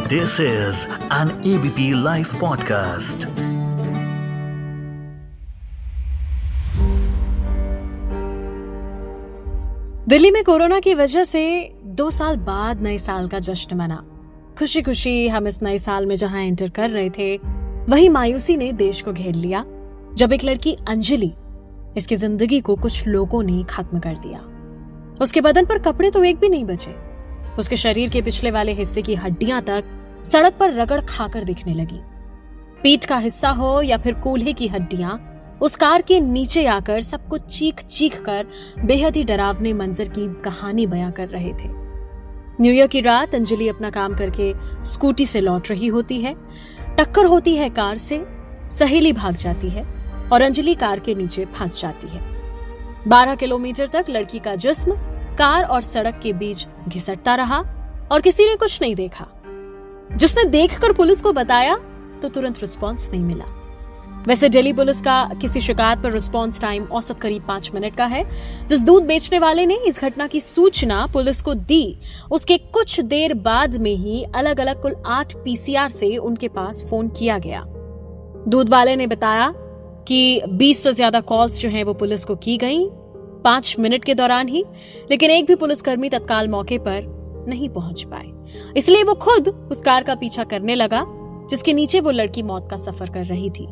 This is an ABP Life podcast. Delhi में corona की वजह से 2 साल बाद नए साल का जश्न मना। खुशी खुशी हम इस नए साल में जहां एंटर कर रहे थे, वहीं मायूसी ने देश को घेर लिया जब एक लड़की अंजलि, इसकी जिंदगी को कुछ लोगों ने खत्म कर दिया। उसके बदन पर कपड़े तो एक भी नहीं बचे। उसके शरीर के पिछले वाले हिस्से की हड्डियां तक सड़क पर रगड़ खाकर दिखने लगी। पीठ का हिस्सा हो या फिर कूल्हे की हड्डियां, उस कार के नीचे आकर सब कुछ चीख चीख कर बेहद ही डरावने मंजर की कहानी बयां कर रहे थे। न्यू ईयर की रात अंजलि अपना काम करके स्कूटी से लौट रही होती है। टक्कर होती है कार से, सहेली भाग जाती है और अंजलि कार के नीचे फंस जाती है। 12 किलोमीटर तक लड़की का जिस्म कार और सड़क के बीच घिसटता रहा और किसी ने कुछ नहीं देखा। जिसने देखकर पुलिस को बताया तो तुरंत रिस्पांस नहीं मिला। वैसे दिल्ली पुलिस का किसी शिकायत पर रिस्पांस टाइम औसत करीब 5 मिनट का है। जिस दूध बेचने वाले ने इस घटना की सूचना पुलिस को दी, उसके कुछ देर बाद में ही अलग अलग कुल 8 पीसीआर से उनके पास फोन किया गया। दूध वाले ने बताया कि 20 से ज्यादा कॉल्स जो हैं वो पुलिस को की गई 5 मिनट के दौरान ही, लेकिन एक भी पुलिसकर्मी तत्काल मौके पर नहीं पहुंच पाए। इसलिए वो खुद उस कार का पीछा करने लगा जिसके नीचे वो लड़की मौत का सफर कर रही थी।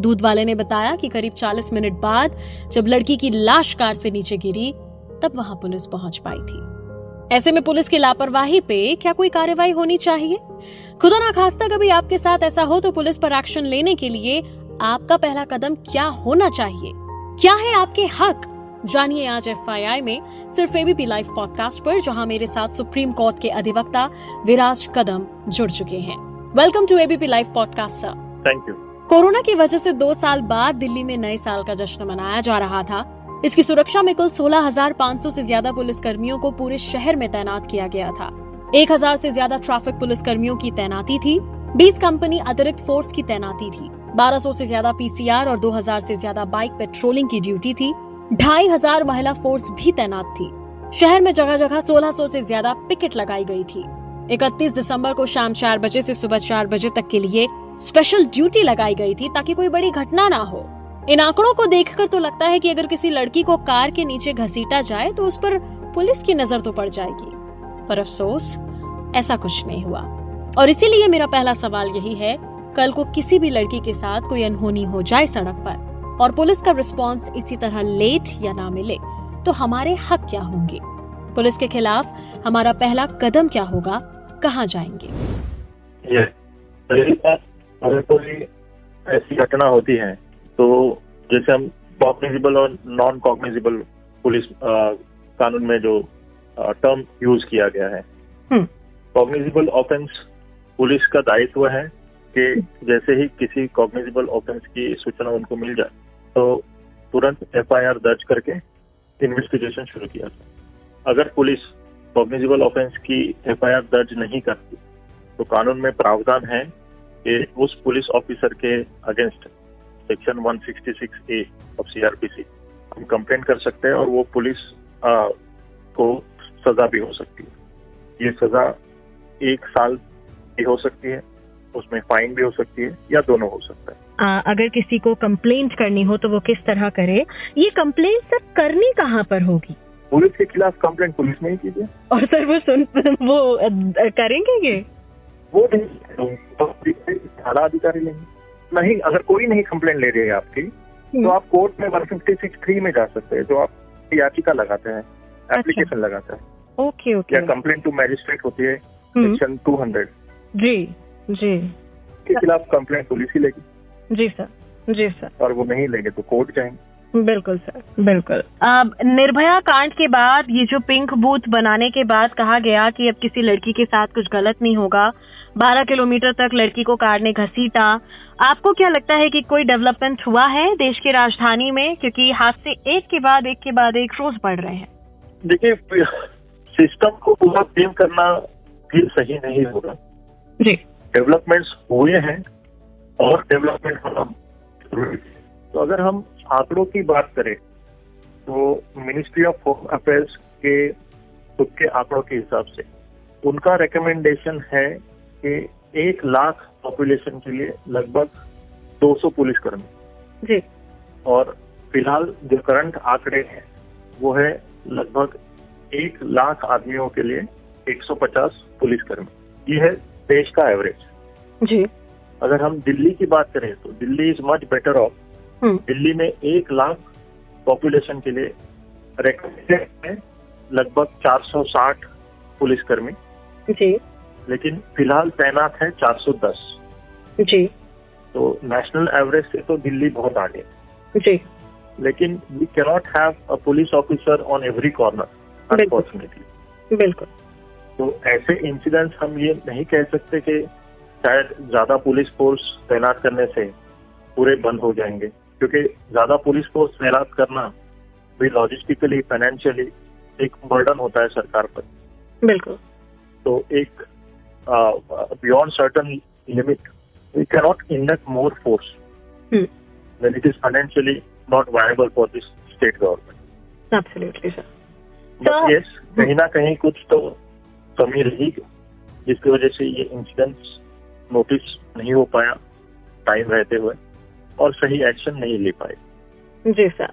दूध वाले ने बताया कि करीब 40 मिनट बाद जब लड़की की लाश कार से नीचे गिरी, तब वहां पुलिस पहुंच पाई थी। ऐसे में पुलिस की लापरवाही पे क्या कोई कार्रवाई होनी चाहिए? खुदा ना खास्ता कभी आपके साथ ऐसा हो तो पुलिस पर एक्शन लेने के लिए आपका पहला कदम क्या होना चाहिए? क्या है आपके हक? जानिए आज FYI में सिर्फ ABP लाइव पॉडकास्ट पर, जहां मेरे साथ सुप्रीम कोर्ट के अधिवक्ता विराज कदम जुड़ चुके हैं। Welcome to ABP live podcast sir. Thank you. Corona की वजह से 2 साल बाद दिल्ली में नए साल का जश्न मनाया जा रहा था। इसकी सुरक्षा में कुल 16,500 से ज्यादा पुलिस कर्मियों को पूरे शहर में तैनात किया गया था। 1,000 से ज्यादा ट्रैफिक पुलिस कर्मियों की तैनाती थी। 20 कंपनी अतिरिक्त फोर्स की तैनाती थी। 1200 से ज्यादा पीसीआर और 2,000 से ज्यादा बाइक पेट्रोलिंग की ड्यूटी थी। 2,500 महिला फोर्स भी तैनात थी। शहर में जगह जगह 1,600 से ज्यादा पिकेट लगाई गई थी। 31 दिसंबर को शाम 4 बजे से सुबह 4 बजे तक के लिए स्पेशल ड्यूटी लगाई गई थी ताकि कोई बड़ी घटना ना हो। इन आंकड़ों को देखकर तो लगता है कि अगर किसी लड़की को कार के नीचे घसीटा जाए तो उस पर पुलिस की नजर तो पड़ जाएगी, पर अफसोस ऐसा कुछ नहीं हुआ। और इसीलिए मेरा पहला सवाल यही है, कल को किसी भी लड़की के साथ कोई अनहोनी हो जाए सड़क पर और पुलिस का रिस्पांस इसी तरह लेट या ना मिले तो हमारे हक क्या होंगे? पुलिस के खिलाफ हमारा पहला कदम क्या होगा? कहाँ जाएंगे? अगर कोई ऐसी घटना होती है तो जैसे हम कॉग्निजिबल और नॉन कॉग्निजिबल पुलिस कानून में जो टर्म यूज किया गया है, कॉग्निजिबल ऑफेंस पुलिस का दायित्व है कि जैसे ही किसी कॉग्निजिबल ऑफेंस की सूचना उनको मिल जाए तो तुरंत FIR दर्ज करके इन्वेस्टिगेशन शुरू किया जाए। अगर पुलिस कॉग्निजिबल ऑफेंस की FIR दर्ज नहीं करती तो कानून में प्रावधान है कि उस पुलिस ऑफिसर के against section 166A of CRPC हम कंप्लेंट कर सकते हैं और वो पुलिस को सजा भी हो सकती है। ये सजा 1 साल भी हो सकती है, उसमें फाइन भी हो सकती है या दोनों हो सकता है। अगर किसी को कंप्लेंट करनी हो तो वो किस तरह करे? ये कंप्लेंट सर करनी कहाँ पर होगी? पुलिस के खिलाफ कंप्लेंट पुलिस में ही कीजिए। और सर वो करेंगे ये? वो नहीं, थाना अधिकारी लेंगे। नहीं, अगर कोई नहीं कंप्लेंट ले रही है आपकी तो आप कोर्ट में 156(3) में जा सकते हैं, जो आप याचिका लगाते हैं, एप्लीकेशन लगाते हैं। ओके। या कंप्लेंट टू मैजिस्ट्रेट होती है सेक्शन 200। जी के खिलाफ कंप्लेंट पुलिस ही लेगी। जी सर। और वो नहीं लेंगे तो कोर्ट जाएंगे। बिल्कुल सर, बिल्कुल। निर्भया कांड के बाद ये जो पिंक बूथ बनाने के बाद कहा गया कि अब किसी लड़की के साथ कुछ गलत नहीं होगा, 12 किलोमीटर तक लड़की को कार ने घसीटा। आपको क्या लगता है कि कोई डेवलपमेंट हुआ है देश की राजधानी में? क्योंकि हादसे एक के बाद एक रोज बढ़ रहे हैं। देखिए, सिस्टम को पूरा ब्लेम करना भी सही नहीं होगा जी। डेवलपमेंट्स हुए हैं और डेवलपमेंट होना जरूरी है। तो अगर हम आंकड़ों की बात करें तो मिनिस्ट्री ऑफ होम अफेयर्स के खुद के आंकड़ों के हिसाब से उनका रिकमेंडेशन है कि 1 लाख पॉपुलेशन के लिए लगभग 200 पुलिसकर्मी, जी, और फिलहाल जो करंट आंकड़े हैं वो है लगभग 1 लाख आदमियों के लिए 150 पुलिसकर्मी। ये है देश का एवरेज। जी, अगर हम दिल्ली की बात करें तो Delhi is much better of. Delhi में 1 लाख पॉपुलेशन के लिए रेकमेंडेड है लगभग 460 पुलिसकर्मी, जी, लेकिन फिलहाल तैनात है 410। जी, तो नेशनल एवरेज से तो दिल्ली बहुत आगे, जी, लेकिन we cannot have a police officer on every corner unfortunately. बिल्कुल, तो ऐसे इंसिडेंट्स हम ये नहीं कह सकते कि शायद ज्यादा पुलिस फोर्स तैनात करने से पूरे बंद हो जाएंगे, क्योंकि ज्यादा पुलिस फोर्स तैनात करना भी लॉजिस्टिकली, फाइनेंशियली एक बर्डन होता है सरकार पर। बिल्कुल, तो एक beyond certain limit we cannot induct more force when it is financially not viable for this state government. Absolutely sir. But yes, कहीं ना कहीं कुछ तो कमी रही जिसकी वजह से ये इंसिडेंट्स नोटिस नहीं हो पाया टाइम रहते हुए और सही एक्शन नहीं ले पाए। जी सर,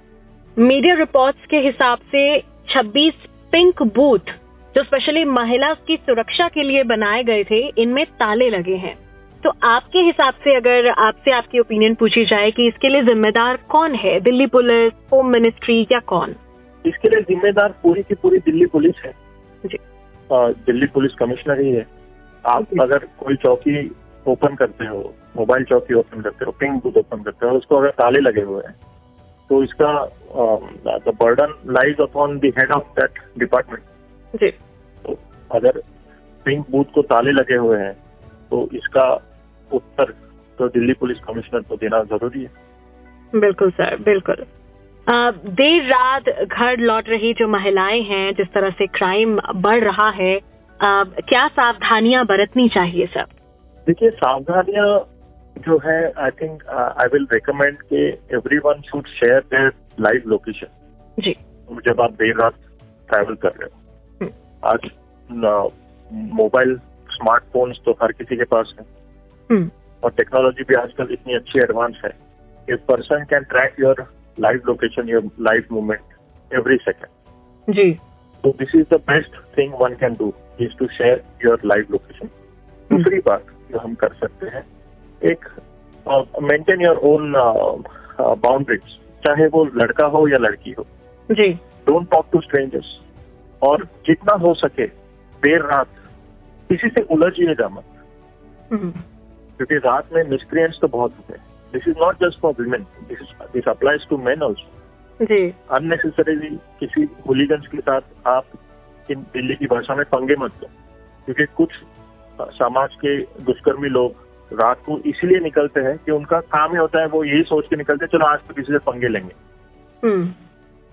मीडिया रिपोर्ट्स के हिसाब से 26 पिंक बूथ जो स्पेशली महिला की सुरक्षा के लिए बनाए गए थे, इनमें ताले लगे हैं। तो आपके हिसाब से अगर आपसे आपकी ओपिनियन पूछी जाए कि इसके लिए जिम्मेदार कौन है, दिल्ली पुलिस, होम मिनिस्ट्री या कौन? इसके लिए जिम्मेदार पूरी की पूरी दिल्ली पुलिस है जी। दिल्ली पुलिस कमिश्नर ही है। आप अगर कोई चौकी ओपन करते हो, मोबाइल चौकी ओपन करते हो, पिंक बूथ ओपन करते हो, उसको अगर ताले लगे हुए हैं तो इसका the burden lies upon the head of that department. जी। तो अगर पिंक बूथ को ताले लगे हुए हैं तो इसका उत्तर तो दिल्ली पुलिस कमिश्नर को देना जरूरी है। बिल्कुल सर, बिल्कुल। देर रात घर लौट रही जो महिलाएं हैं, जिस तरह से क्राइम बढ़ रहा है, क्या सावधानियां बरतनी चाहिए सर? देखिए, सावधानियां जो है, I think I will recommend के everyone should share their live location. जी। जब आप देर रात ट्रैवल कर रहे हो, आज मोबाइल स्मार्टफोन्स तो हर किसी के पास है और टेक्नोलॉजी भी आजकल इतनी अच्छी एडवांस है। A person can track your live location, your live movement every second. जी। तो this is the best thing one can do, is to share your live location. दूसरी बात जो हम कर सकते हैं, एक मेंटेन योर ओन बाउंड्रीज, चाहे वो लड़का हो या लड़की हो। जी। डोंट टॉक टू स्ट्रेंजर्स, और जितना हो सके देर रात किसी से उलझिएगा मत, क्योंकि रात में मिसक्रिएंट्स तो बहुत होते हैं। This is not just for women, this applies to men also. जी। अननेसेसरीली किसी हुलीगन्स के साथ आप इन दिल्ली की भाषा में पंगे मत लो, क्योंकि कुछ समाज के दुष्कर्मी लोग रात को इसलिए निकलते हैं कि उनका काम ही होता है, वो यही सोच के निकलते हैं चलो आज तो किसी से पंगे लेंगे।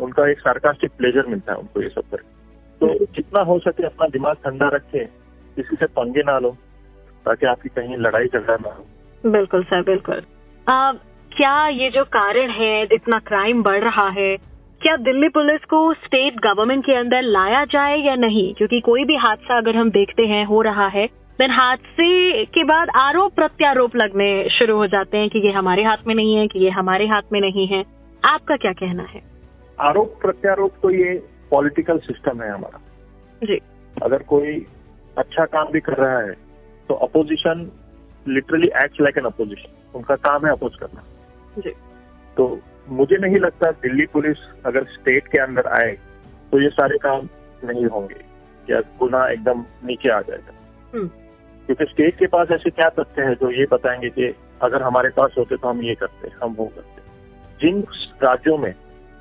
उनका एक सार्कास्टिक प्लेजर मिलता है उनको ये सब करके। तो जितना हो सके अपना दिमाग ठंडा रखे, किसी से पंगे ना लो, ताकि आपकी कहीं लड़ाई झगड़ा ना हो। बिल्कुल सर, बिल्कुल। क्या ये जो कारण है, इतना क्राइम बढ़ रहा है, क्या दिल्ली पुलिस को स्टेट गवर्नमेंट के अंदर लाया जाए या नहीं? क्योंकि कोई भी हादसा अगर हम देखते हैं हो रहा है, देन हादसे के बाद आरोप प्रत्यारोप लगने शुरू हो जाते हैं कि ये हमारे हाथ में नहीं है, कि ये हमारे हाथ में नहीं है। आपका क्या कहना है? आरोप प्रत्यारोप तो ये पॉलिटिकल सिस्टम है हमारा। जी। अगर कोई अच्छा काम भी कर रहा है तो opposition literally act like an opposition, उनका काम है अपोज करना। जी। तो मुझे नहीं लगता दिल्ली पुलिस अगर स्टेट के अंदर आए तो ये सारे काम नहीं होंगे या गुना एकदम नीचे आ जाएगा। क्योंकि स्टेट के पास ऐसे क्या तथ्य है जो ये बताएंगे कि अगर हमारे पास होते तो हम ये करते, हम वो करते। जिन राज्यों में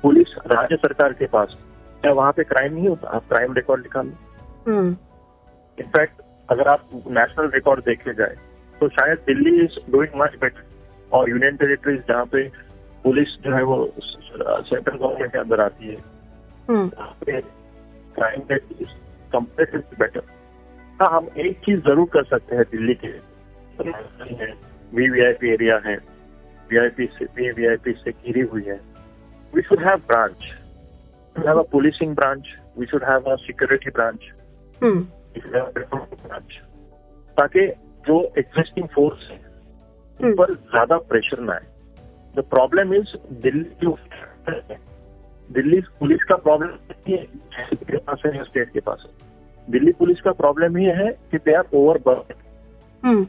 पुलिस राज्य सरकार के पास, क्या वहां पे क्राइम नहीं होता? आप क्राइम रिकॉर्ड निकाल लो। इनफैक्ट अगर आप नेशनल रिकॉर्ड देखे जाए तो शायद Delhi is doing much better, और यूनियन टेरिटरीज जहाँ पे पुलिस जो है वो सेंट्रल गवर्नमेंट के अंदर आती है, crime rate is comparatively better. हाँ, हम एक चीज जरूर कर सकते हैं दिल्ली के वीवीआईपी एरिया है, वीवीआईपी से घिरी हुई है। We should have branch, we should have a policing branch, we should have a security branch, branch, ताकि जो एग्जिस्टिंग फोर्स है उन पर ज्यादा प्रेशर ना आए। The problem is Delhi police का प्रॉब्लम नहीं है के पास है या स्टेट के पास है। दिल्ली पुलिस का प्रॉब्लम ये है कि they are overburden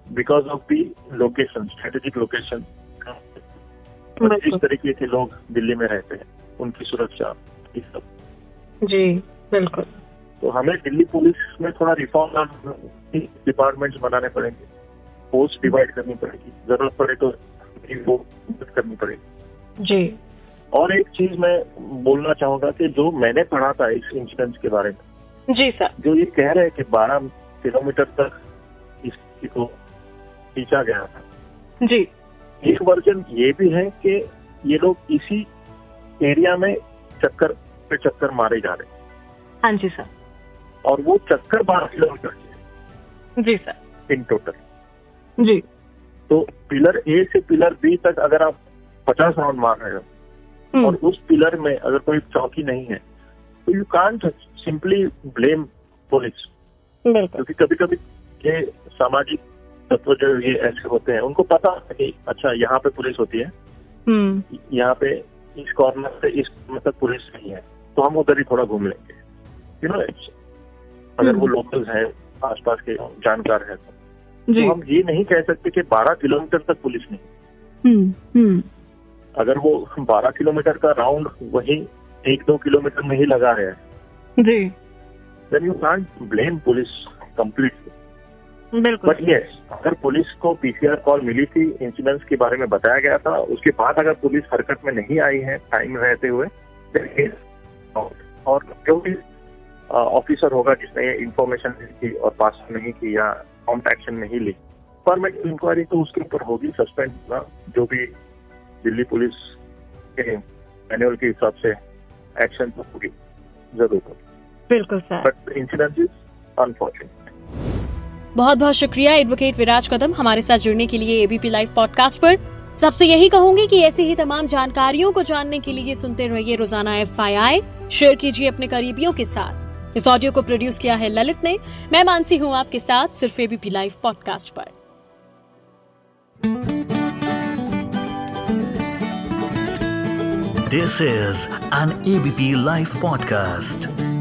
because of the location, strategic location. जिस तरीके के लोग दिल्ली में रहते हैं, उनकी सुरक्षा, ये सब। जी बिल्कुल। तो हमें दिल्ली पुलिस में थोड़ा रिफॉर्म डिपार्टमेंट्स बनाने पड़ेंगे, पोस्ट डिवाइड करनी पड़ेगी, जरूरत पड़े तो वो करनी पड़ेगी। जी। और एक चीज मैं बोलना चाहूंगा कि जो मैंने पढ़ा था इस इंसिडेंट के बारे में, जी सर। जो ये कह रहे हैं कि 12 किलोमीटर तक इसकी को खींचा गया था, जी। एक वर्जन ये भी है कि ये लोग इसी एरिया में चक्कर पे चक्कर मारे जा रहे हैं। हाँ जी सर। और वो चक्कर 12 किलोमीटर के जी सर। In total. जी। तो पिलर ए से पिलर बी तक अगर आप 50 राउंड मार रहे हो और उस पिलर में अगर कोई चौकी नहीं है, तो you can't simply blame police. बिल्कुल। क्योंकि कभी कभी ये सामाजिक तत्व जो ये ऐसे होते हैं, उनको पता है कि अच्छा यहाँ पे पुलिस होती है, यहाँ पे इस कॉर्नर से इस कॉर्नर तक पुलिस नहीं है, तो हम उधर ही थोड़ा घूम लेंगे। यू नो, अगर वो लोकल्स हैं, आसपास के जानकार हैं, तो हम ये नहीं कह सकते कि 12 किलोमीटर तक पुलिस नहीं। अगर वो 12 किलोमीटर का राउंड वही 1-2 किलोमीटर में ही लगा है, जी, then you can't blame police completely. बिल्कुल। बट यस, अगर पुलिस को पीसीआर कॉल मिली थी, इंसिडेंट्स के बारे में बताया गया था, उसके बाद अगर पुलिस हरकत में नहीं आई है टाइम रहते हुए, और जो भी ऑफिसर होगा जिसने ये इंफॉर्मेशन दी और पास नहीं की या प्रॉम्प्ट एक्शन नहीं ली, परमानेंट इंक्वायरी तो उसके ऊपर होगी, सस्पेंड होगा, जो भी दिल्ली पुलिस के मैनुअल के हिसाब से एक्शन तो होगी, जरूर होगी। बिल्कुल sir. But incident is unfortunate. बहुत बहुत शुक्रिया एडवोकेट विराज कदम हमारे साथ जुड़ने के लिए एबीपी लाइव पॉडकास्ट पर। सबसे यही कहूंगी कि ऐसी ही तमाम जानकारियों को जानने के लिए सुनते रहिए रोजाना FYI, शेयर कीजिए अपने करीबियों के साथ। इस ऑडियो को प्रोड्यूस किया है ललित ने। मैं मानसी हूँ आपके साथ सिर्फ एबीपी लाइव पॉडकास्ट पर। This is an ABP Live podcast.